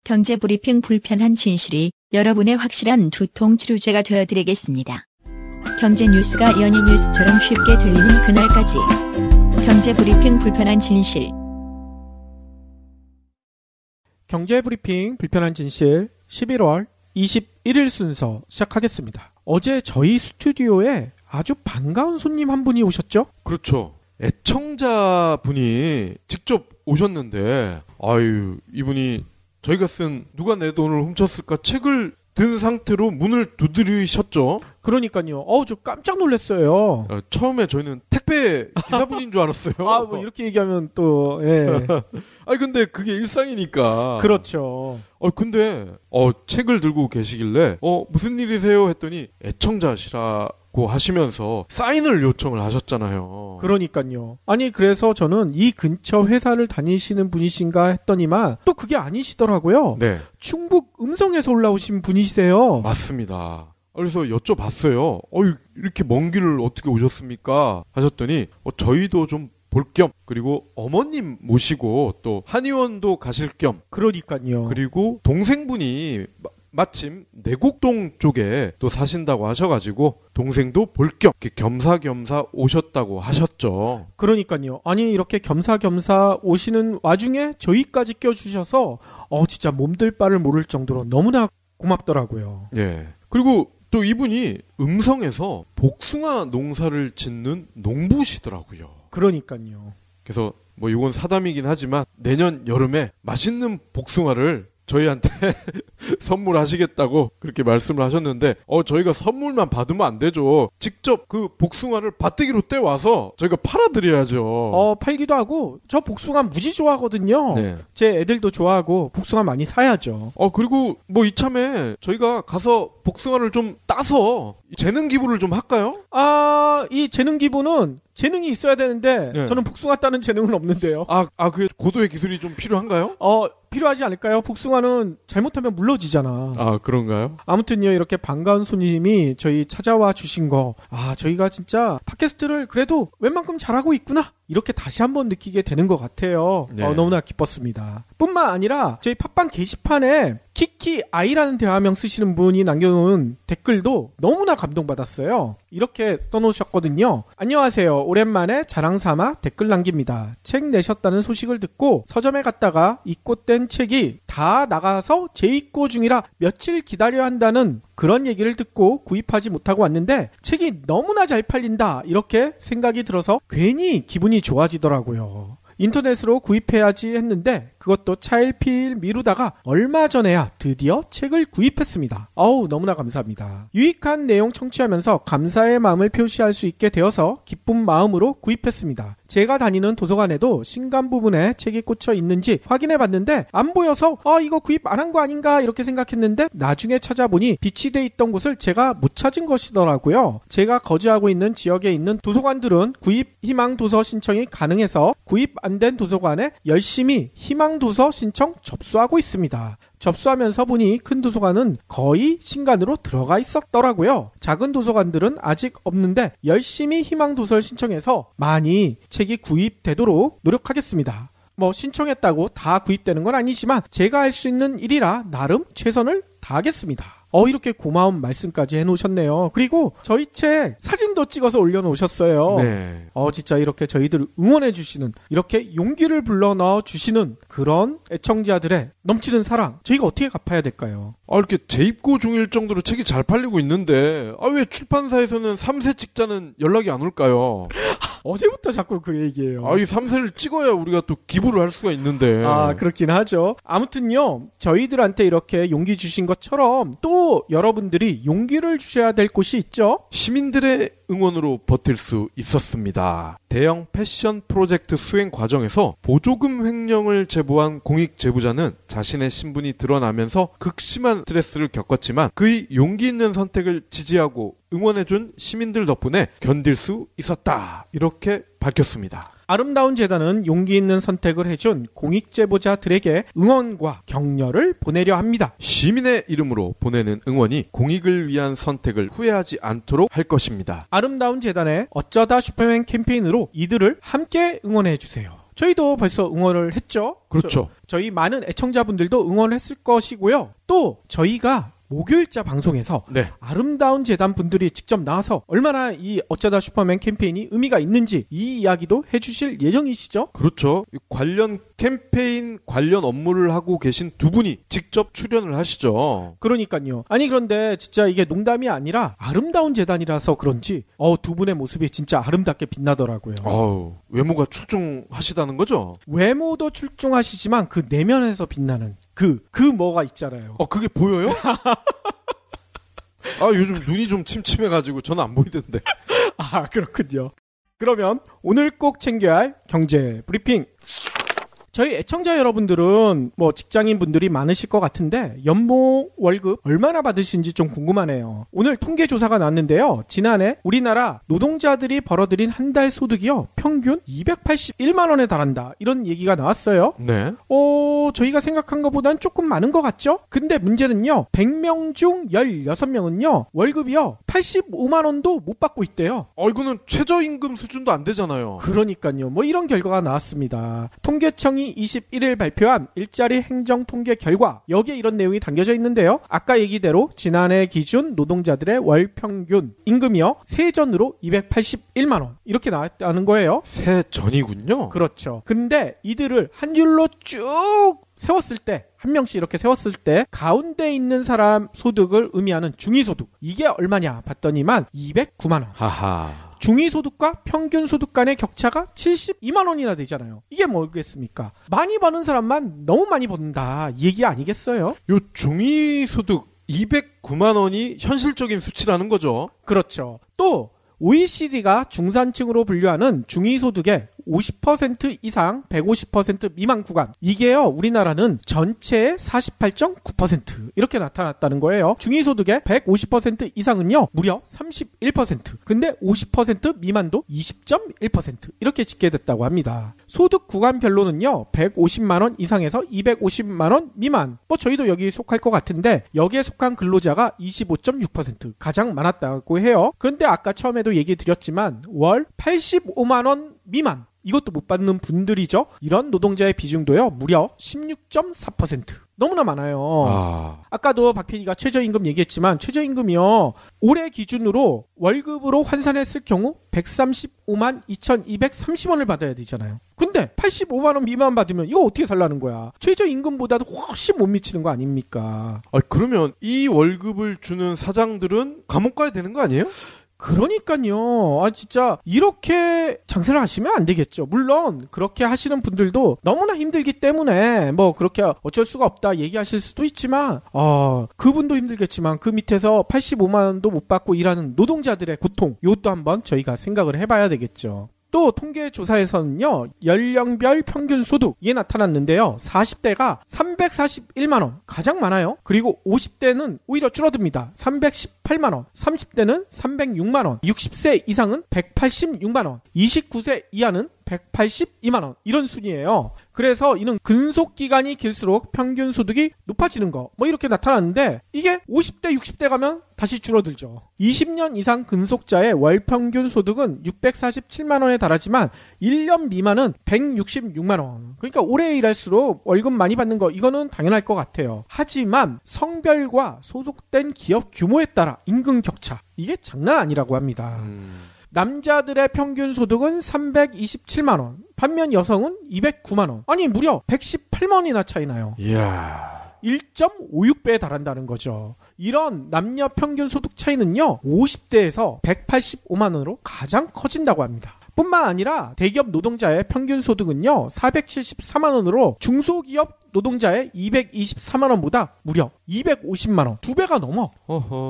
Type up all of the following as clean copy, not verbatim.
경제브리핑 불편한 진실이 여러분의 확실한 두통 치료제가 되어드리겠습니다. 경제 뉴스가 연예 뉴스처럼 쉽게 들리는 그날까지. 경제브리핑 불편한 진실. 경제브리핑 불편한 진실 11월 21일 순서 시작하겠습니다. 어제 저희 스튜디오에 아주 반가운 손님 한 분이 오셨죠? 그렇죠. 애청자분이 직접 오셨는데 이분이 저희가 쓴 누가 내 돈을 훔쳤을까 책을 든 상태로 문을 두드리셨죠. 그러니까요. 저 깜짝 놀랐어요. 처음에 저희는 택배 기사분인 줄 알았어요. 뭐 이렇게 얘기하면 또 예. 근데 그게 일상이니까. 그렇죠. 근데 책을 들고 계시길래 무슨 일이세요 했더니 애청자시라고 하시면서 사인을 요청을 하셨잖아요. 그러니까요. 아니 그래서 저는 이 근처 회사를 다니시는 분이신가 했더니만 또 그게 아니시더라고요. 네. 충북 음성에서 올라오신 분이세요. 맞습니다. 그래서 여쭤봤어요. 이렇게 먼 길을 어떻게 오셨습니까? 하셨더니 저희도 좀 볼 겸, 그리고 어머님 모시고 또 한의원도 가실 겸, 그러니까요. 그리고 동생분이 마침 내곡동 쪽에 또 사신다고 하셔가지고 동생도 볼 겸 이렇게 겸사겸사 오셨다고 하셨죠. 그러니까요. 아니 이렇게 겸사겸사 오시는 와중에 저희까지 껴주셔서 진짜 몸둘 바를 모를 정도로 너무나 고맙더라고요. 네. 그리고 또 이분이 음성에서 복숭아 농사를 짓는 농부시더라고요. 그러니까요. 그래서 이건 사담이긴 하지만 내년 여름에 맛있는 복숭아를 저희한테 선물하시겠다고 그렇게 말씀을 하셨는데 저희가 선물만 받으면 안 되죠. 직접 그 복숭아를 밭대기로 떼와서 저희가 팔아드려야죠. 팔기도 하고 저 복숭아 무지 좋아하거든요. 네. 제 애들도 좋아하고 복숭아 많이 사야죠. 그리고 이참에 저희가 가서 복숭아를 좀 따서 재능 기부를 좀 할까요? 이 재능 기부는 재능이 있어야 되는데 네. 저는 복숭아 따는 재능은 없는데요. 그게 고도의 기술이 좀 필요한가요? 필요하지 않을까요? 복숭아는 잘못하면 물러지잖아. 그런가요? 아무튼요, 이렇게 반가운 손님이 저희 찾아와 주신 거, 저희가 진짜 팟캐스트를 그래도 웬만큼 잘하고 있구나. 이렇게 다시 한번 느끼게 되는 것 같아요. 네. 너무나 기뻤습니다. 뿐만 아니라 저희 팟빵 게시판에 키키 아이라는 대화명 쓰시는 분이 남겨놓은 댓글도 너무나 감동받았어요. 이렇게 써놓으셨거든요. 안녕하세요. 오랜만에 자랑삼아 댓글 남깁니다. 책 내셨다는 소식을 듣고 서점에 갔다가 입고된 책이 다 나가서 재입고 중이라 며칠 기다려야 한다는 그런 얘기를 듣고 구입하지 못하고 왔는데 책이 너무나 잘 팔린다 이렇게 생각이 들어서 괜히 기분이 좋아지더라고요. 인터넷으로 구입해야지 했는데 그것도 차일피일 미루다가 얼마 전에야 드디어 책을 구입했습니다. 너무나 감사합니다. 유익한 내용 청취하면서 감사의 마음을 표시할 수 있게 되어서 기쁜 마음으로 구입했습니다. 제가 다니는 도서관에도 신간 부분에 책이 꽂혀 있는지 확인해 봤는데 안 보여서 이거 구입 안 한 거 아닌가 이렇게 생각했는데 나중에 찾아보니 비치돼 있던 곳을 제가 못 찾은 것이더라고요. 제가 거주하고 있는 지역에 있는 도서관들은 구입 희망 도서 신청이 가능해서 구입 안 된 도서관에 열심히 희망 도서 신청 접수하고 있습니다. 접수하면서 보니 큰 도서관은 거의 신간으로 들어가 있었더라고요. 작은 도서관들은 아직 없는데 열심히 희망 도서를 신청해서 많이 책이 구입되도록 노력하겠습니다. 신청했다고 다 구입되는 건 아니지만 제가 할 수 있는 일이라 나름 최선을 다하겠습니다. 이렇게 고마운 말씀까지 해놓으셨네요. 그리고 저희 책 사진도 찍어서 올려놓으셨어요. 네. 진짜 이렇게 저희들을 응원해주시는, 이렇게 용기를 불러넣어 주시는 그런 애청자들의 넘치는 사랑, 저희가 어떻게 갚아야 될까요? 이렇게 재입고 중일 정도로 책이 잘 팔리고 있는데 왜 출판사에서는 3세 찍자는 연락이 안 올까요? 어제부터 자꾸 그 얘기예요. 이 3세를 찍어야 우리가 또 기부를 할 수가 있는데. 그렇긴 하죠. 아무튼요, 저희들한테 이렇게 용기 주신 것처럼 또 여러분들이 용기를 주셔야 될 곳이 있죠. 시민들의 응원으로 버틸 수 있었습니다. 대형 패션 프로젝트 수행 과정에서 보조금 횡령을 제보한 공익 제보자는 자신의 신분이 드러나면서 극심한 스트레스를 겪었지만 그의 용기 있는 선택을 지지하고 응원해준 시민들 덕분에 견딜 수 있었다. 이렇게 밝혔습니다. 아름다운 재단은 용기 있는 선택을 해준 공익제보자들에게 응원과 격려를 보내려 합니다. 시민의 이름으로 보내는 응원이 공익을 위한 선택을 후회하지 않도록 할 것입니다. 아름다운 재단의 어쩌다 슈퍼맨 캠페인으로 이들을 함께 응원해주세요. 저희도 벌써 응원을 했죠. 그렇죠. 저희 많은 애청자분들도 응원을 했을 것이고요. 또 저희가 목요일자 방송에서 네. 아름다운 재단 분들이 직접 나와서 얼마나 이 어쩌다 슈퍼맨 캠페인이 의미가 있는지 이 이야기도 해주실 예정이시죠? 그렇죠. 관련 캠페인 관련 업무를 하고 계신 두 분이 직접 출연을 하시죠. 그러니까요. 아니 그런데 진짜 이게 농담이 아니라 아름다운 재단이라서 그런지 두 분의 모습이 진짜 아름답게 빛나더라고요. 외모가 출중하시다는 거죠? 외모도 출중하시지만 그 내면에서 빛나는 그 뭐가 있잖아요. 그게 보여요? 요즘 눈이 좀 침침해가지고 저는 안 보이던데. 그렇군요. 그러면 오늘 꼭 챙겨야 할 경제 브리핑. 저희 애청자 여러분들은 직장인 분들이 많으실 것 같은데 연봉 월급 얼마나 받으시는지 좀 궁금하네요. 오늘 통계 조사가 나왔는데요. 지난해 우리나라 노동자들이 벌어들인 한 달 소득이요. 평균 281만 원에 달한다. 이런 얘기가 나왔어요. 네. 저희가 생각한 것보다는 조금 많은 것 같죠? 근데 문제는요. 100명 중 16명은요. 월급이요. 85만 원도 못 받고 있대요. 이거는 최저임금 수준도 안 되잖아요. 그러니까요. 이런 결과가 나왔습니다. 통계청이 21일 발표한 일자리 행정 통계 결과 여기에 이런 내용이 담겨져 있는데요. 아까 얘기대로 지난해 기준 노동자들의 월 평균 임금이요. 세전으로 281만 원 이렇게 나왔다는 거예요. 세전이군요. 그렇죠. 근데 이들을 환율로 쭉 세웠을 때 한 명씩 이렇게 세웠을 때 가운데 있는 사람 소득을 의미하는 중위소득 이게 얼마냐 봤더니만 209만 원. 하하. 중위소득과 평균소득 간의 격차가 72만 원이나 되잖아요. 이게 뭐겠습니까? 많이 버는 사람만 너무 많이 번다 얘기 아니겠어요? 요 중위소득 209만 원이 현실적인 수치라는 거죠. 그렇죠. 또 OECD가 중산층으로 분류하는 중위소득의 50% 이상 150% 미만 구간 이게요 우리나라는 전체의 48.9% 이렇게 나타났다는 거예요. 중위소득의 150% 이상은요 무려 31% 근데 50% 미만도 20.1% 이렇게 집계됐다고 합니다. 소득 구간별로는요 150만원 이상에서 250만원 미만 저희도 여기 속할 것 같은데 여기에 속한 근로자가 25.6% 가장 많았다고 해요. 그런데 아까 처음에도 얘기 드렸지만 월 85만원 미만 이것도 못 받는 분들이죠. 이런 노동자의 비중도요 무려 16.4% 너무나 많아요. 아까도 박 PD가 최저임금 얘기했지만 최저임금이요 올해 기준으로 월급으로 환산했을 경우 135만 2,230원을 받아야 되잖아요. 근데 85만 원 미만 받으면 이거 어떻게 살라는 거야. 최저임금보다도 훨씬 못 미치는 거 아닙니까? 그러면 이 월급을 주는 사장들은 감옥 가야 되는 거 아니에요? 그러니까요. 진짜 이렇게 장사를 하시면 안 되겠죠. 물론 그렇게 하시는 분들도 너무나 힘들기 때문에 그렇게 어쩔 수가 없다 얘기하실 수도 있지만 그분도 힘들겠지만 그 밑에서 85만 원도 못 받고 일하는 노동자들의 고통 이것도 한번 저희가 생각을 해봐야 되겠죠. 또 통계 조사에서는요 연령별 평균 소득 이게 나타났는데요 40대가 341만원 가장 많아요. 그리고 50대는 오히려 줄어듭니다. 318만원 30대는 306만원 60세 이상은 186만원 29세 이하는 182만원 이런 순이에요. 그래서 이는 근속기간이 길수록 평균 소득이 높아지는 거 이렇게 나타났는데 이게 50대 60대 가면 다시 줄어들죠. 20년 이상 근속자의 월 평균 소득은 647만원에 달하지만 1년 미만은 166만원 그러니까 오래 일할수록 월급 많이 받는 거 이거는 당연할 것 같아요. 하지만 성별과 소속된 기업 규모에 따라 임금 격차 이게 장난 아니라고 합니다. 남자들의 평균 소득은 327만원 반면 여성은 209만원 아니 무려 118만원이나 차이나요. 이야 1.56배에 달한다는 거죠. 이런 남녀 평균 소득 차이는요 50대에서 185만원으로 가장 커진다고 합니다. 뿐만 아니라 대기업 노동자의 평균 소득은요 474만원으로 중소기업 노동자의 224만원보다 무려 250만원 2배가 넘어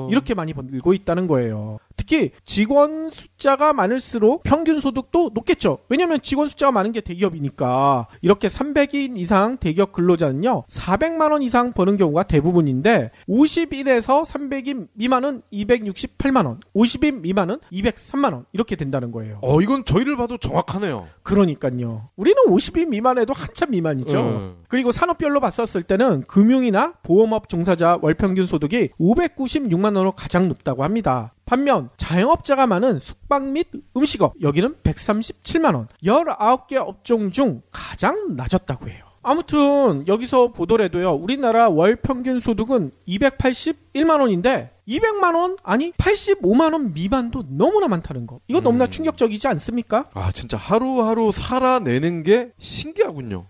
이렇게 많이 벌고 있다는 거예요. 특히 직원 숫자가 많을수록 평균 소득도 높겠죠. 왜냐하면 직원 숫자가 많은 게 대기업이니까. 이렇게 300인 이상 대기업 근로자는요 400만원 이상 버는 경우가 대부분인데 50인에서 300인 미만은 268만원 50인 미만은 203만원 이렇게 된다는 거예요. 이건 저희를 봐도 정확하네요. 그러니까요. 우리는 50인 미만에도 한참 미만이죠. 그리고 산업별로 봤었을 때는 금융이나 보험업 종사자 월평균 소득이 596만원으로 가장 높다고 합니다. 반면 자영업자가 많은 숙박 및 음식업 여기는 137만 원. 19개 업종 중 가장 낮았다고 해요. 아무튼 여기서 보더라도요. 우리나라 월 평균 소득은 281만 원인데 200만 원 아니 85만 원 미만도 너무나 많다는 거. 이거 너무나 충격적이지 않습니까? 아 진짜 하루하루 살아내는 게 신기하군요.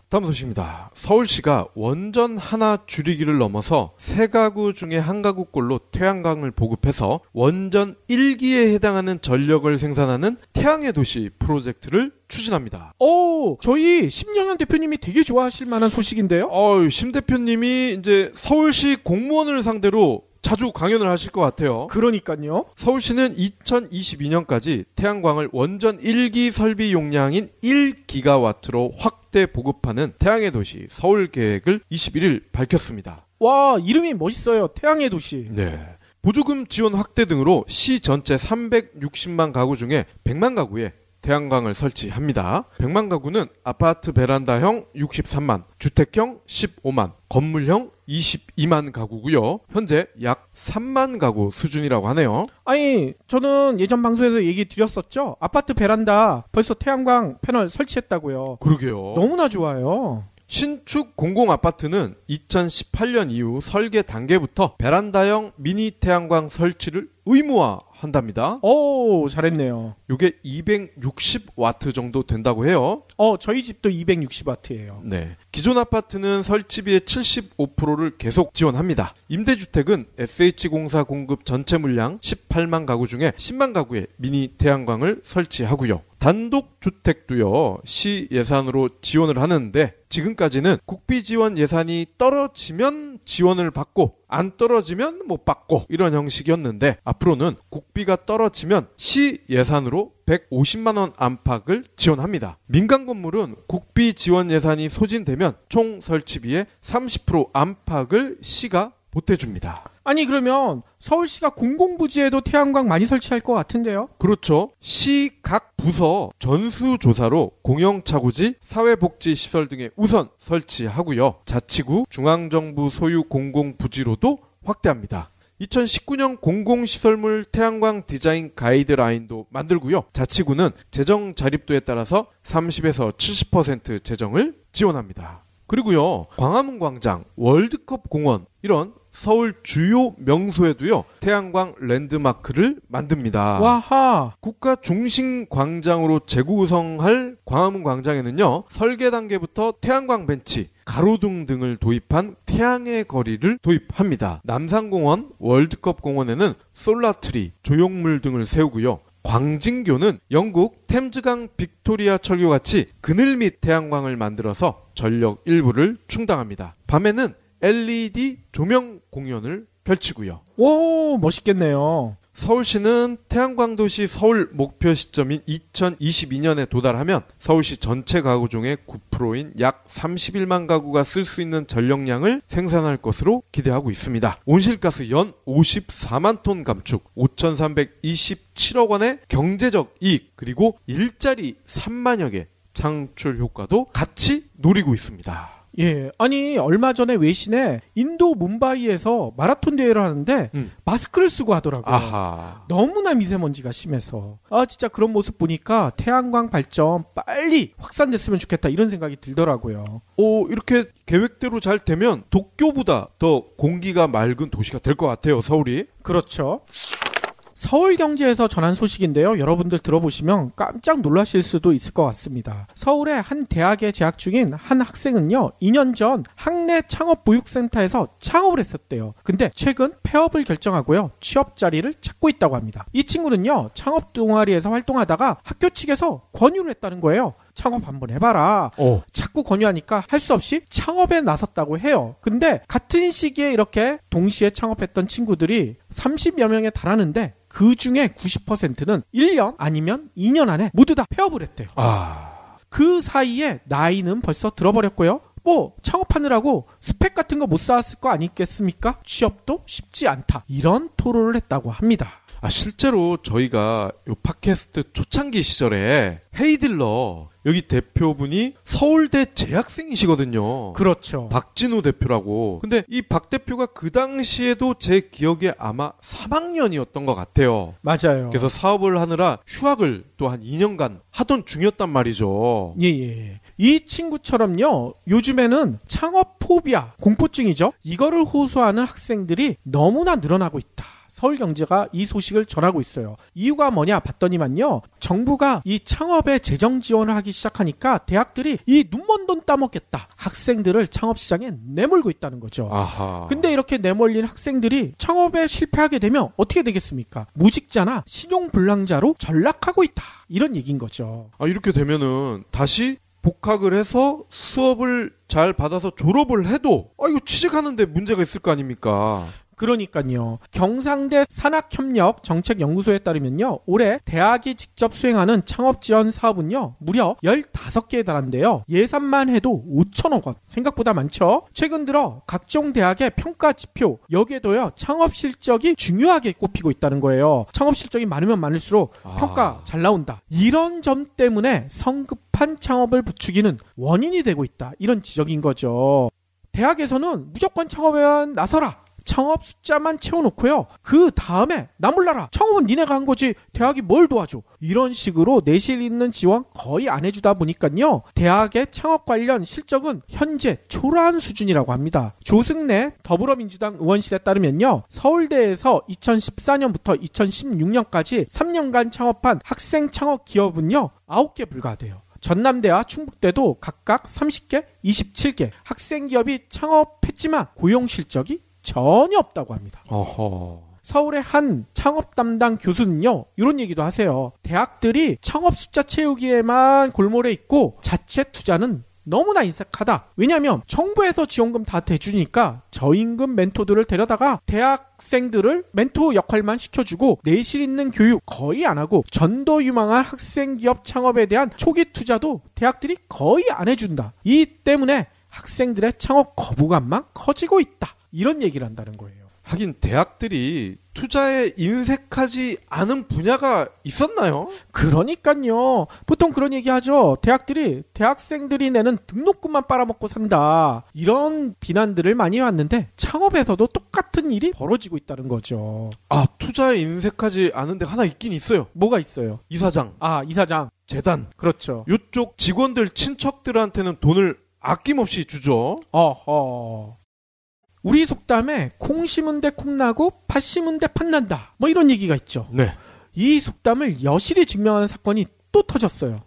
다음 소식입니다. 서울시가 원전 하나 줄이기를 넘어서 3가구 중에 1가구꼴로 태양광을 보급해서 원전 1기에 해당하는 전력을 생산하는 태양의 도시 프로젝트를 추진합니다. 저희 심영현 대표님이 되게 좋아하실 만한 소식인데요. 심 대표님이 이제 서울시 공무원을 상대로 자주 강연을 하실 것 같아요. 그러니까요. 서울시는 2022년까지 태양광을 원전 1기 설비 용량인 1기가와트로 확대 보급하는 태양의 도시 서울 계획을 21일 밝혔습니다. 와, 이름이 멋있어요. 태양의 도시. 네. 보조금 지원 확대 등으로 시 전체 360만 가구 중에 100만 가구에 태양광을 설치합니다. 100만 가구는 아파트 베란다형 63만, 주택형 15만, 건물형 22만 가구고요. 현재 약 3만 가구 수준이라고 하네요. 아니, 저는 예전 방송에서 얘기 드렸었죠. 아파트 베란다 벌써 태양광 패널 설치했다고요. 그러게요. 너무나 좋아요. 신축 공공아파트는 2018년 이후 설계 단계부터 베란다형 미니 태양광 설치를 의무화한답니다. 잘했네요. 이게 260와트 정도 된다고 해요. 저희 집도 260와트예요. 네. 기존 아파트는 설치비의 75%를 계속 지원합니다. 임대주택은 SH공사 공급 전체 물량 18만 가구 중에 10만 가구에 미니 태양광을 설치하고요. 단독주택도요. 시 예산으로 지원을 하는데 지금까지는 국비 지원 예산이 떨어지면 지원을 받고 안 떨어지면 못 받고 이런 형식이었는데 앞으로는 국비가 떨어지면 시 예산으로 150만 원 안팎을 지원합니다. 민간 건물은 국비 지원 예산이 소진되면 총 설치비의 30% 안팎을 시가 보태줍니다. 아니 그러면 서울시가 공공부지에도 태양광 많이 설치할 것 같은데요? 그렇죠. 시 각 부서 전수조사로 공영차고지, 사회복지시설 등에 우선 설치하고요. 자치구, 중앙정부 소유 공공부지로도 확대합니다. 2019년 공공시설물 태양광 디자인 가이드라인도 만들고요. 자치구는 재정 자립도에 따라서 30에서 70% 재정을 지원합니다. 그리고요. 광화문 광장, 월드컵 공원 이런 서울 주요 명소에도요. 태양광 랜드마크를 만듭니다. 와하. 국가 중심 광장으로 재구성할 광화문 광장에는요. 설계 단계부터 태양광 벤치, 가로등 등을 도입한 태양의 거리를 도입합니다. 남산공원, 월드컵 공원에는 솔라트리, 조형물 등을 세우고요. 광진교는 영국 템즈강 빅토리아 철교같이 그늘 밑 태양광을 만들어서 전력 일부를 충당합니다. 밤에는 LED 조명 공연을 펼치고요. 오, 멋있겠네요. 서울시는 태양광 도시 서울 목표 시점인 2022년에 도달하면 서울시 전체 가구 중에 9%인 약 31만 가구가 쓸 수 있는 전력량을 생산할 것으로 기대하고 있습니다. 온실가스 연 54만 톤 감축, 5,327억 원의 경제적 이익, 그리고 일자리 3만여 개 창출 효과도 같이 노리고 있습니다. 예, 아니 얼마 전에 외신에 인도 뭄바이에서 마라톤 대회를 하는데 마스크를 쓰고 하더라고요. 아하. 너무나 미세먼지가 심해서 진짜 그런 모습 보니까 태양광 발전 빨리 확산됐으면 좋겠다 이런 생각이 들더라고요. 이렇게 계획대로 잘 되면 도쿄보다 더 공기가 맑은 도시가 될 것 같아요, 서울이. 그렇죠. 서울경제에서 전한 소식인데요. 여러분들 들어보시면 깜짝 놀라실 수도 있을 것 같습니다. 서울의 한 대학에 재학 중인 한 학생은요. 2년 전 학내 창업보육센터에서 창업을 했었대요. 근데 최근 폐업을 결정하고요. 취업 자리를 찾고 있다고 합니다. 이 친구는요. 창업 동아리에서 활동하다가 학교 측에서 권유를 했다는 거예요. 창업 한번 해봐라. 자꾸 권유하니까 할 수 없이 창업에 나섰다고 해요. 근데 같은 시기에 이렇게 동시에 창업했던 친구들이 30여 명에 달하는데 그 중에 90%는 1년 아니면 2년 안에 모두 다 폐업을 했대요. 그 사이에 나이는 벌써 들어버렸고요. 창업하느라고 스펙 같은 거 못 쌓았을 거 아니겠습니까? 취업도 쉽지 않다. 이런 토론을 했다고 합니다. 실제로 저희가 요 팟캐스트 초창기 시절에 헤이딜러 여기 대표분이 서울대 재학생이시거든요. 그렇죠. 박진우 대표라고. 근데 이 박 대표가 그 당시에도 제 기억에 아마 3학년이었던 것 같아요. 맞아요. 그래서 사업을 하느라 휴학을 또 한 2년간 하던 중이었단 말이죠. 예. 이 친구처럼요, 요즘에는 창업 포비아, 공포증이죠. 이거를 호소하는 학생들이 너무나 늘어나고 있다. 서울경제가 이 소식을 전하고 있어요. 이유가 뭐냐 봤더니만요, 정부가 이 창업에 재정 지원을 하기 시작하니까 대학들이 이 눈먼 돈 따먹겠다, 학생들을 창업 시장에 내몰고 있다는 거죠. 아하. 근데 이렇게 내몰린 학생들이 창업에 실패하게 되면 어떻게 되겠습니까? 무직자나 신용불량자로 전락하고 있다, 이런 얘기인 거죠. 이렇게 되면은 다시 복학을 해서 수업을 잘 받아서 졸업을 해도 이거 취직하는데 문제가 있을 거 아닙니까? 그러니까요. 경상대 산학협력정책연구소에 따르면요, 올해 대학이 직접 수행하는 창업지원 사업은요, 무려 15개에 달한데요. 예산만 해도 5천억 원. 생각보다 많죠? 최근 들어 각종 대학의 평가 지표, 여기에도요, 창업 실적이 중요하게 꼽히고 있다는 거예요. 창업 실적이 많으면 많을수록 평가 잘 나온다. 이런 점 때문에 성급한 창업을 부추기는 원인이 되고 있다, 이런 지적인 거죠. 대학에서는 무조건 창업에 나서라, 창업 숫자만 채워놓고요, 그 다음에 나 몰라라, 창업은 니네가 한 거지 대학이 뭘 도와줘, 이런 식으로 내실 있는 지원 거의 안 해주다 보니까요, 대학의 창업 관련 실적은 현재 초라한 수준이라고 합니다. 조승래 더불어민주당 의원실에 따르면요, 서울대에서 2014년부터 2016년까지 3년간 창업한 학생 창업 기업은요 9개 불과하대요. 전남대와 충북대도 각각 30개, 27개 학생 기업이 창업했지만 고용 실적이 전혀 없다고 합니다. 어허. 서울의 한 창업 담당 교수는요, 이런 얘기도 하세요. 대학들이 창업 숫자 채우기에만 골몰해 있고 자체 투자는 너무나 인색하다. 왜냐하면 정부에서 지원금 다 대주니까 저임금 멘토들을 데려다가 대학생들을 멘토 역할만 시켜주고 내실 있는 교육 거의 안 하고 전도 유망한 학생 기업 창업에 대한 초기 투자도 대학들이 거의 안 해준다. 이 때문에 학생들의 창업 거부감만 커지고 있다, 이런 얘기를 한다는 거예요. 하긴 대학들이 투자에 인색하지 않은 분야가 있었나요? 그러니까요. 보통 그런 얘기 하죠. 대학들이 대학생들이 내는 등록금만 빨아먹고 산다, 이런 비난들을 많이 해왔는데 창업에서도 똑같은 일이 벌어지고 있다는 거죠. 투자에 인색하지 않은 데 하나 있긴 있어요. 뭐가 있어요? 이사장. 이사장. 재단. 그렇죠. 이쪽 직원들 친척들한테는 돈을 아낌없이 주죠. 우리 속담에 콩 심은 데 콩나고 팥 심은 데 팥난다, 뭐 이런 얘기가 있죠. 네. 이 속담을 여실히 증명하는 사건이 또 터졌어요.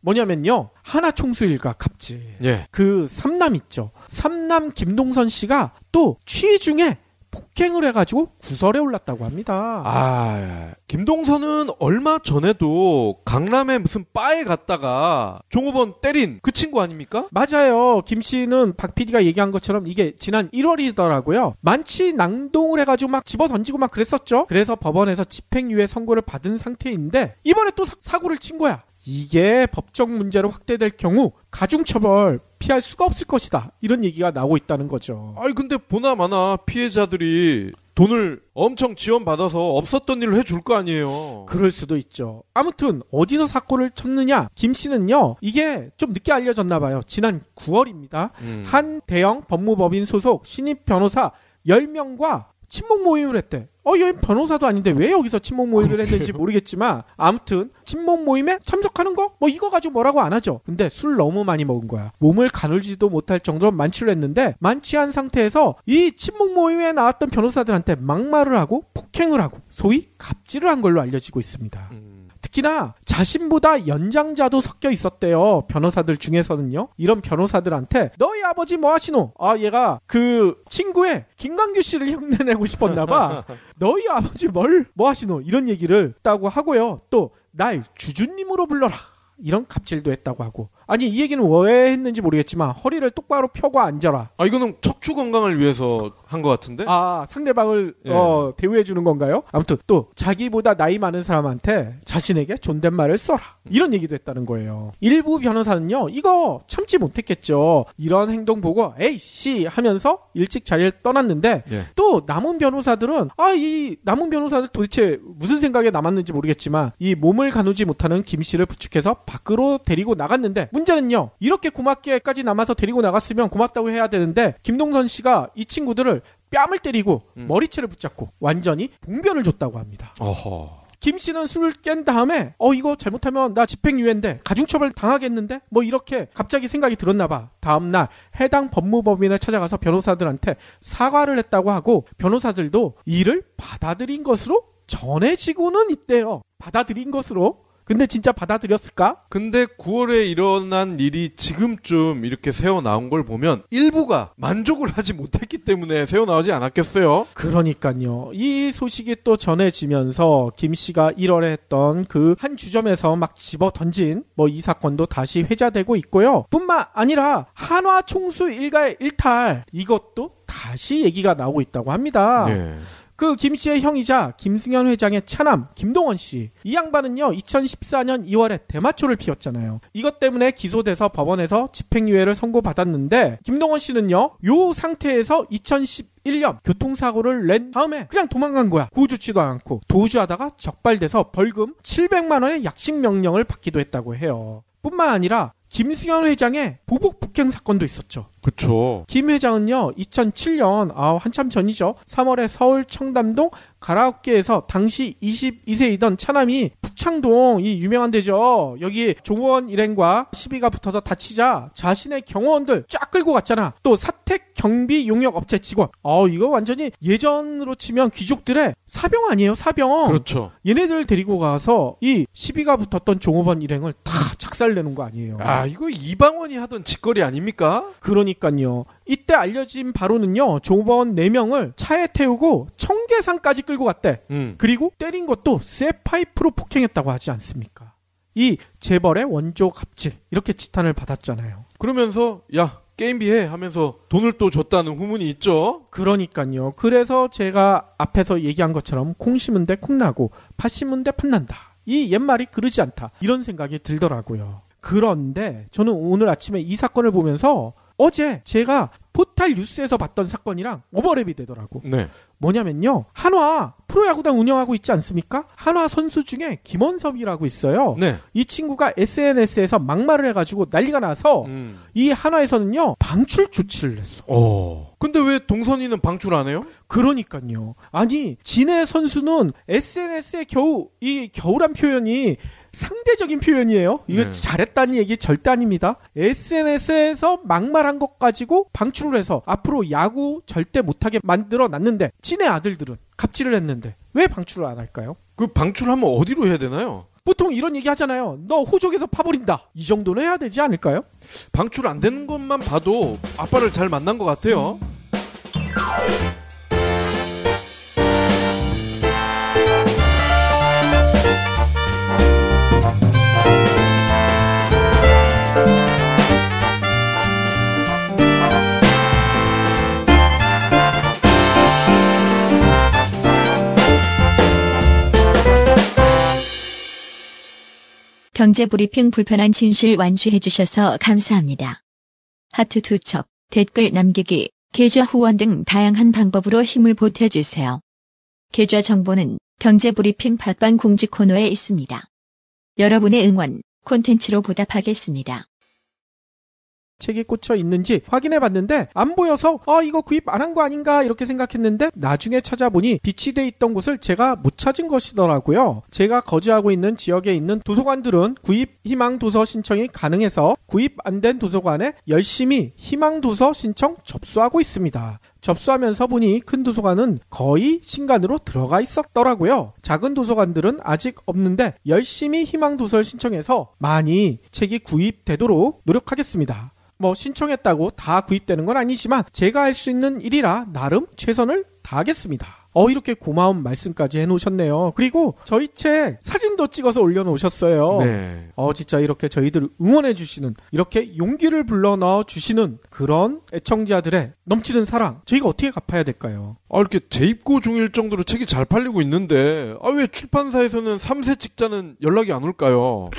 뭐냐면요, 하나총수 일가 갑질. 예. 그 삼남 있죠. 삼남 김동선 씨가 또 취 중에 폭행을 해가지고 구설에 올랐다고 합니다. 김동선은 얼마 전에도 강남의 무슨 바에 갔다가 종업원 때린 그 친구 아닙니까? 맞아요. 김 씨는 박 PD가 얘기한 것처럼 이게 지난 1월이더라고요. 만취 낭동을 해가지고 막 집어 던지고 막 그랬었죠. 그래서 법원에서 집행유예 선고를 받은 상태인데 이번에 또 사고를 친 거야. 이게 법적 문제로 확대될 경우 가중처벌 피할 수가 없을 것이다, 이런 얘기가 나오고 있다는 거죠. 근데 보나마나 피해자들이 돈을 엄청 지원받아서 없었던 일을 해줄 거 아니에요. 그럴 수도 있죠. 아무튼 어디서 사고를 쳤느냐, 김 씨는요, 이게 좀 늦게 알려졌나 봐요. 지난 9월입니다. 한 대형 법무법인 소속 신입 변호사 10명과 친목 모임을 했대. 여기 변호사도 아닌데 왜 여기서 친목 모임을 했는지 모르겠지만 아무튼 친목 모임에 참석하는 거? 이거 가지고 뭐라고 안 하죠. 근데 술 너무 많이 먹은 거야. 몸을 가눌지도 못할 정도로 만취를 했는데, 만취한 상태에서 이 친목 모임에 나왔던 변호사들한테 막말을 하고 폭행을 하고 소위 갑질을 한 걸로 알려지고 있습니다. 특히나 자신보다 연장자도 섞여 있었대요. 변호사들 중에서는요. 이런 변호사들한테 너희 아버지 뭐 하시노? 얘가 그 친구의 김광규 씨를 흉내내고 싶었나 봐. 너희 아버지 뭐 하시노? 이런 얘기를 했다고 하고요. 또 날 주주님으로 불러라, 이런 갑질도 했다고 하고. 아니 이 얘기는 왜 했는지 모르겠지만 허리를 똑바로 펴고 앉아라. 아 이거는 척추 건강을 위해서 한 것 같은데? 아 상대방을 예. 대우해 주는 건가요? 아무튼 또 자기보다 나이 많은 사람한테 자신에게 존댓말을 써라. 이런 얘기도 했다는 거예요. 일부 변호사는요 이거 참지 못했겠죠. 이런 행동 보고 에이씨 하면서 일찍 자리를 떠났는데 예. 또 남은 변호사들은 이 남은 변호사들 도대체 무슨 생각에 남았는지 모르겠지만 이 몸을 가누지 못하는 김 씨를 부축해서 밖으로 데리고 나갔는데 문제는요 이렇게 고맙게까지 남아서 데리고 나갔으면 고맙다고 해야 되는데 김동선 씨가 이 친구들을 뺨을 때리고 머리채를 붙잡고 완전히 봉변을 줬다고 합니다. 어허. 김 씨는 술을 깬 다음에 이거 잘못하면 나 집행유예인데 가중처벌 당하겠는데 뭐 이렇게 갑자기 생각이 들었나 봐. 다음날 해당 법무법인을 찾아가서 변호사들한테 사과를 했다고 하고 변호사들도 이를 받아들인 것으로 전해지고는 있대요. 받아들인 것으로. 근데 진짜 받아들였을까? 근데 9월에 일어난 일이 지금쯤 이렇게 새어나온 걸 보면 일부가 만족을 하지 못했기 때문에 새어나오지 않았겠어요? 그러니까요. 이 소식이 또 전해지면서 김 씨가 1월에 했던 그 한 주점에서 막 집어 던진 이 사건도 다시 회자되고 있고요. 뿐만 아니라 한화 총수 일가의 일탈 이것도 다시 얘기가 나오고 있다고 합니다. 네. 그 김 씨의 형이자 김승현 회장의 차남 김동원 씨. 이 양반은요 2014년 2월에 대마초를 피웠잖아요. 이것 때문에 기소돼서 법원에서 집행유예를 선고받았는데 김동원 씨는요 요 상태에서 2011년 교통사고를 낸 다음에 그냥 도망간 거야. 구조치도 않고 도주하다가 적발돼서 벌금 700만 원의 약식 명령을 받기도 했다고 해요. 뿐만 아니라 김승현 회장의 보복 폭행 사건도 있었죠. 그쵸. 김 회장은요 2007년 한참 전이죠. 3월에 서울 청담동 가라오케에서 당시 22세이던 차남이 북창동 이 유명한 데죠. 여기 종원 일행과 시비가 붙어서 다치자 자신의 경호원들 쫙 끌고 갔잖아. 또 사택 경비 용역 업체 직원. 이거 완전히 예전으로 치면 귀족들의 사병 아니에요, 사병. 그렇죠. 얘네들 데리고 가서 이 시비가 붙었던 종업원 일행을 다 작살내는 거 아니에요. 이거 이방원이 하던 짓거리 아닙니까? 그러니까요. 이때 알려진 바로는요. 종업원 4명을 차에 태우고 청계산까지 끌고 갔대. 그리고 때린 것도 쇠파이프로 폭행했다고 하지 않습니까? 이 재벌의 원조 갑질 이렇게 지탄을 받았잖아요. 그러면서 야 게임비 해 하면서 돈을 또 줬다는 후문이 있죠. 그러니까요. 그래서 제가 앞에서 얘기한 것처럼 콩 심은 데 콩 나고 팥 심은 데 팥 난다. 이 옛말이 그러지 않다. 이런 생각이 들더라고요. 그런데 저는 오늘 아침에 이 사건을 보면서 어제 제가 포탈 뉴스에서 봤던 사건이랑 오버랩이 되더라고. 네. 뭐냐면요. 한화 프로야구단 운영하고 있지 않습니까? 한화 선수 중에 김원섭이라고 있어요. 네. 이 친구가 SNS에서 막말을 해가지고 난리가 나서 이 한화에서는요. 방출 조치를 냈어. 근데 왜 동선이는 방출 안 해요? 그러니까요. 아니 진해 선수는 SNS에 겨우란 표현이 상대적인 표현이에요. 이거 잘했다는 얘기 절대 아닙니다. SNS에서 막말한 것 가지고 방출을 해서 앞으로 야구 절대 못하게 만들어놨는데 진해 아들들은 갑질을 했는데 왜 방출을 안 할까요? 그 방출하면 어디로 해야 되나요? 보통 이런 얘기 하잖아요. 너 호족에서 파버린다. 이 정도는 해야 되지 않을까요? 방출 안 되는 것만 봐도 아빠를 잘 만난 것 같아요. 경제브리핑 불편한 진실 완수해주셔서 감사합니다. 하트 2첩, 댓글 남기기, 계좌 후원 등 다양한 방법으로 힘을 보태주세요. 계좌 정보는 경제브리핑 팟빵 공지 코너에 있습니다. 여러분의 응원, 콘텐츠로 보답하겠습니다. 책이 꽂혀 있는지 확인해 봤는데 안 보여서 이거 구입 안 한 거 아닌가 이렇게 생각했는데 나중에 찾아보니 비치돼 있던 곳을 제가 못 찾은 것이더라고요. 제가 거주하고 있는 지역에 있는 도서관들은 구입 희망 도서 신청이 가능해서 구입 안 된 도서관에 열심히 희망 도서 신청 접수하고 있습니다. 접수하면서 보니 큰 도서관은 거의 신간으로 들어가 있었더라고요. 작은 도서관들은 아직 없는데 열심히 희망 도서를 신청해서 많이 책이 구입되도록 노력하겠습니다. 신청했다고 다 구입되는 건 아니지만 제가 할 수 있는 일이라 나름 최선을 다하겠습니다. 이렇게 고마운 말씀까지 해놓으셨네요. 그리고 저희 책 사진도 찍어서 올려놓으셨어요. 네. 진짜 이렇게 저희들을 응원해주시는, 이렇게 용기를 불러 넣어주시는 그런 애청자들의 넘치는 사랑, 저희가 어떻게 갚아야 될까요? 이렇게 재입고 중일 정도로 책이 잘 팔리고 있는데 왜 출판사에서는 3세 찍자는 연락이 안 올까요?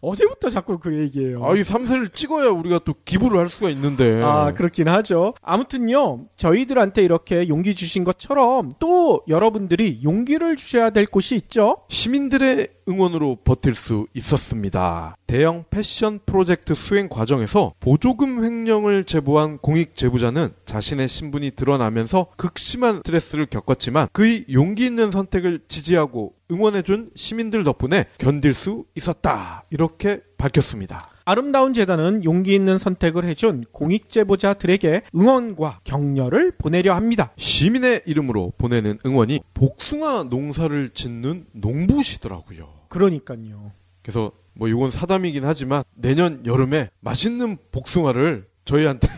어제부터 자꾸 그 얘기예요. 이 3세를 찍어야 우리가 또 기부를 할 수가 있는데. 그렇긴 하죠. 아무튼요, 저희들한테 이렇게 용기 주신 것처럼 또 여러분들이 용기를 주셔야 될 곳이 있죠. 시민들의 응원으로 버틸 수 있었습니다. 대형 패션 프로젝트 수행 과정에서 보조금 횡령을 제보한 공익 제보자는 자신의 신분이 드러나면서 극심한 스트레스를 겪었지만 그의 용기 있는 선택을 지지하고 응원해준 시민들 덕분에 견딜 수 있었다. 이렇게 밝혔습니다. 아름다운 재단은 용기 있는 선택을 해준 공익제보자들에게 응원과 격려를 보내려 합니다. 시민의 이름으로 보내는 응원이 복숭아 농사를 짓는 농부시더라고요. 그러니까요. 그래서 이건 사담이긴 하지만 내년 여름에 맛있는 복숭아를 저희한테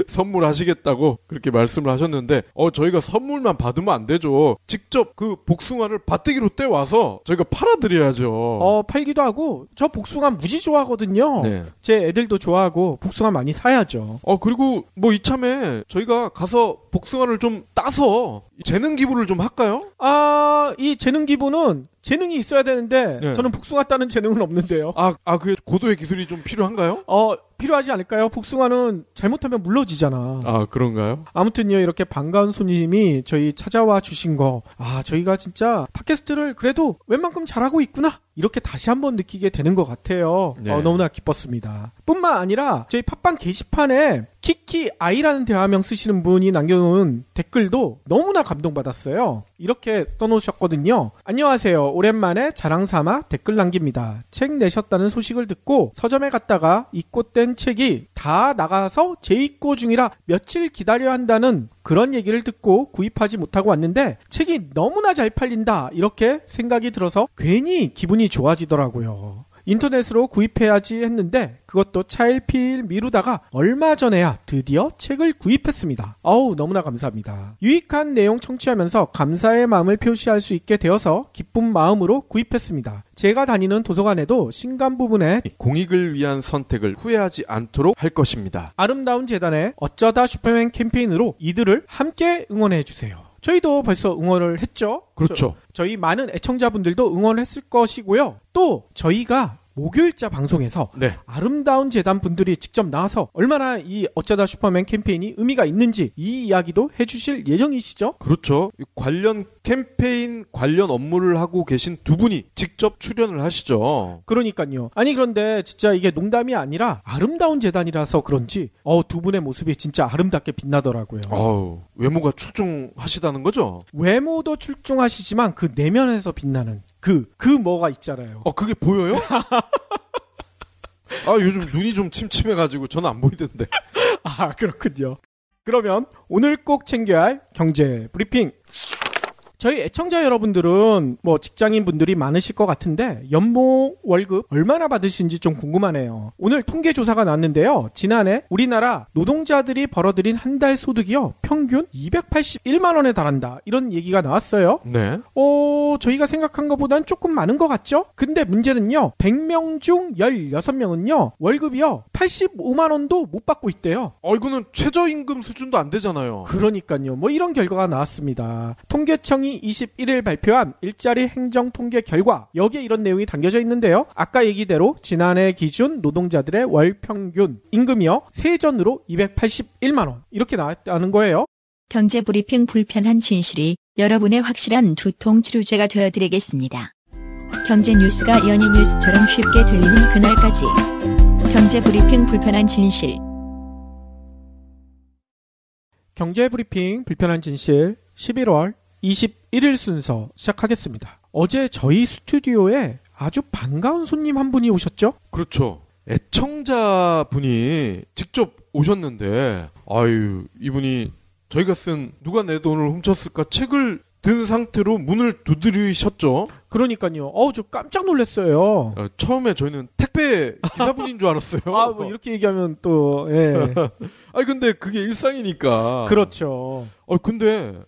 선물하시겠다고 그렇게 말씀을 하셨는데 저희가 선물만 받으면 안 되죠. 직접 그 복숭아를 밭대기로 떼와서 저희가 팔아드려야죠. 팔기도 하고 저 복숭아 무지 좋아하거든요. 네. 제 애들도 좋아하고 복숭아 많이 사야죠. 그리고 이참에 저희가 가서 복숭아를 좀 따서 재능 기부를 좀 할까요? 이 재능 기부는 재능이 있어야 되는데 네. 저는 복숭아 따는 재능은 없는데요. 그게 고도의 기술이 좀 필요한가요? 필요하지 않을까요? 복숭아는 잘못하면 물러지잖아. 그런가요? 아무튼요, 이렇게 반가운 손님이 저희 찾아와 주신 거, 저희가 진짜 팟캐스트를 그래도 웬만큼 잘하고 있구나, 이렇게 다시 한번 느끼게 되는 것 같아요. 네. 너무나 기뻤습니다. 뿐만 아니라 저희 팟빵 게시판에 키키 아이라는 대화명 쓰시는 분이 남겨놓은 댓글도 너무나 감동받았어요. 이렇게 써놓으셨거든요. 안녕하세요. 오랜만에 자랑삼아 댓글 남깁니다. 책 내셨다는 소식을 듣고 서점에 갔다가 입고된 책이 다 나가서 재입고 중이라 며칠 기다려야 한다는 그런 얘기를 듣고 구입하지 못하고 왔는데 책이 너무나 잘 팔린다, 이렇게 생각이 들어서 괜히 기분이 좋아지더라고요. 인터넷으로 구입해야지 했는데 그것도 차일피일 미루다가 얼마 전에야 드디어 책을 구입했습니다. 너무나 감사합니다. 유익한 내용 청취하면서 감사의 마음을 표시할 수 있게 되어서 기쁜 마음으로 구입했습니다. 제가 다니는 도서관에도 신간 부분에 공익을 위한 선택을 후회하지 않도록 할 것입니다. 아름다운 재단의 어쩌다 슈퍼맨 캠페인으로 이들을 함께 응원해주세요. 저희도 벌써 응원을 했죠. 그렇죠. 저희 많은 애청자분들도 응원을 했을 것이고요. 또 저희가 목요일자 방송에서 네. 아름다운 재단 분들이 직접 나와서 얼마나 이 어쩌다 슈퍼맨 캠페인이 의미가 있는지 이 이야기도 해주실 예정이시죠? 그렇죠. 관련 캠페인 관련 업무를 하고 계신 두 분이 직접 출연을 하시죠. 그러니까요. 그런데 진짜 이게 농담이 아니라 아름다운 재단이라서 그런지 두 분의 모습이 진짜 아름답게 빛나더라고요. 외모가 출중하시다는 거죠? 외모도 출중하시지만 그 내면에서 빛나는 그 뭐가 있잖아요. 그게 보여요? 요즘 눈이 좀 침침해가지고 저는 안 보이던데. 그렇군요. 그러면 오늘 꼭 챙겨야 할 경제 브리핑. 저희 애청자 여러분들은 직장인 분들이 많으실 것 같은데 연봉, 월급 얼마나 받으시는지 좀 궁금하네요. 오늘 통계 조사가 나왔는데요. 지난해 우리나라 노동자들이 벌어들인 한 달 소득이요, 평균 281만 원에 달한다, 이런 얘기가 나왔어요. 네. 저희가 생각한 것보단 조금 많은 것 같죠? 근데 문제는요, 100명 중 16명은요 월급이요 85만 원도 못 받고 있대요. 이거는 최저임금 수준도 안 되잖아요. 그러니까요. 이런 결과가 나왔습니다. 통계청이 21일 발표한 일자리 행정 통계 결과, 여기에 이런 내용이 담겨져 있는데요. 아까 얘기대로 지난해 기준 노동자들의 월 평균 임금이요, 세전으로 281만 원 이렇게 나왔다는 거예요. 경제 브리핑 불편한 진실이 여러분의 확실한 두통 치료제가 되어드리겠습니다. 경제 뉴스가 연예 뉴스처럼 쉽게 들리는 그날까지. 경제 브리핑 불편한 진실. 경제 브리핑 불편한 진실 11월 21일 순서 시작하겠습니다. 어제 저희 스튜디오에 아주 반가운 손님 한 분이 오셨죠? 그렇죠. 애청자분이 직접 오셨는데 이분이 저희가 쓴 누가 내 돈을 훔쳤을까 책을 든 상태로 문을 두드리셨죠. 그러니까요. 저 깜짝 놀랐어요. 처음에 저희는 택배 기사분인 줄 알았어요. 뭐 이렇게 얘기하면 또, 예. 아니, 근데 그게 일상이니까. 그렇죠. 근데,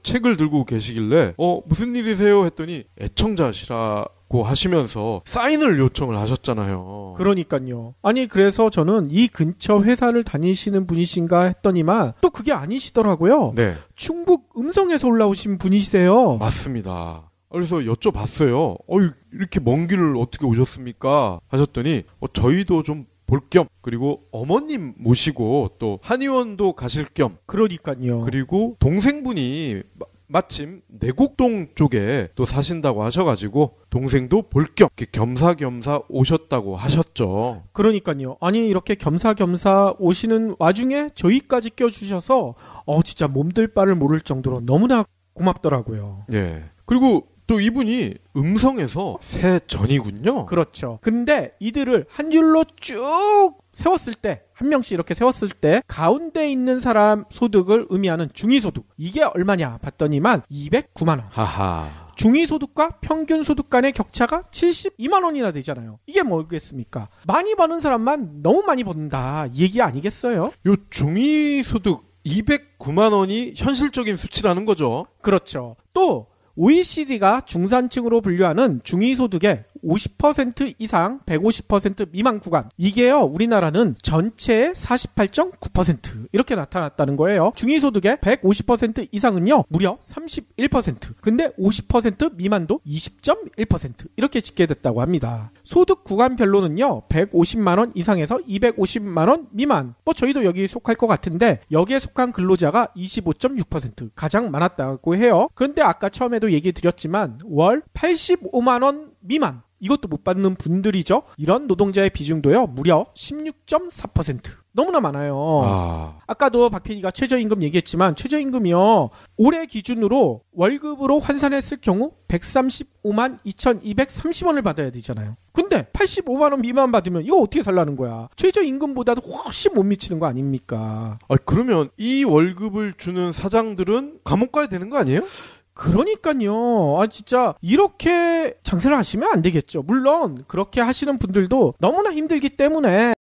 책을 들고 계시길래, 무슨 일이세요? 했더니, 애청자시라고 하시면서 사인을 요청을 하셨잖아요. 그러니까요. 아니, 그래서 저는 이 근처 회사를 다니시는 분이신가 했더니만, 또 그게 아니시더라고요. 네. 충북 음성에서 올라오신 분이세요. 맞습니다. 그래서 여쭤봤어요. 이렇게 먼 길을 어떻게 오셨습니까? 하셨더니, 저희도 좀 볼 겸, 그리고 어머님 모시고 또 한의원도 가실 겸. 그러니까요. 그리고 동생분이 마침 내곡동 쪽에 또 사신다고 하셔가지고 동생도 볼 겸 겸사겸사 오셨다고 하셨죠. 그러니까요. 아니, 이렇게 겸사겸사 오시는 와중에 저희까지 껴주셔서 진짜 몸둘 바를 모를 정도로 너무나 고맙더라고요. 네. 그리고 또 이분이 음성에서 새 전이군요. 그렇죠. 근데 이들을 한 줄로 쭉 세웠을 때, 한 명씩 이렇게 세웠을 때 가운데 있는 사람 소득을 의미하는 중위소득, 이게 얼마냐 봤더니만 209만 원. 하하. 중위소득과 평균소득 간의 격차가 72만 원이나 되잖아요. 이게 뭐겠습니까? 많이 버는 사람만 너무 많이 번다, 이 얘기 아니겠어요? 요 중위소득 209만 원이 현실적인 수치라는 거죠. 그렇죠. 또 OECD가 중산층으로 분류하는 중위소득의 50% 이상 150% 미만 구간, 이게요 우리나라는 전체의 48.9% 이렇게 나타났다는 거예요. 중위소득의 150% 이상은요 무려 31%, 근데 50% 미만도 20.1% 이렇게 집계됐다고 합니다. 소득 구간별로는요 150만원 이상에서 250만원 미만, 저희도 여기 속할 것 같은데 여기에 속한 근로자가 25.6% 가장 많았다고 해요. 그런데 아까 처음에도 얘기 드렸지만 월 85만원 미만, 이것도 못 받는 분들이죠. 이런 노동자의 비중도요 무려 16.4%. 너무나 많아요. 아까도 박 PD가 최저임금 얘기했지만 최저임금이요 올해 기준으로 월급으로 환산했을 경우 135만 2,230원을 받아야 되잖아요. 근데 85만 원 미만 받으면 이거 어떻게 살라는 거야. 최저임금보다도 훨씬 못 미치는 거 아닙니까? 그러면 이 월급을 주는 사장들은 감옥 가야 되는 거 아니에요? 그러니까요. 진짜 이렇게 장사를 하시면 안 되겠죠. 물론 그렇게 하시는 분들도 너무나 힘들기 때문에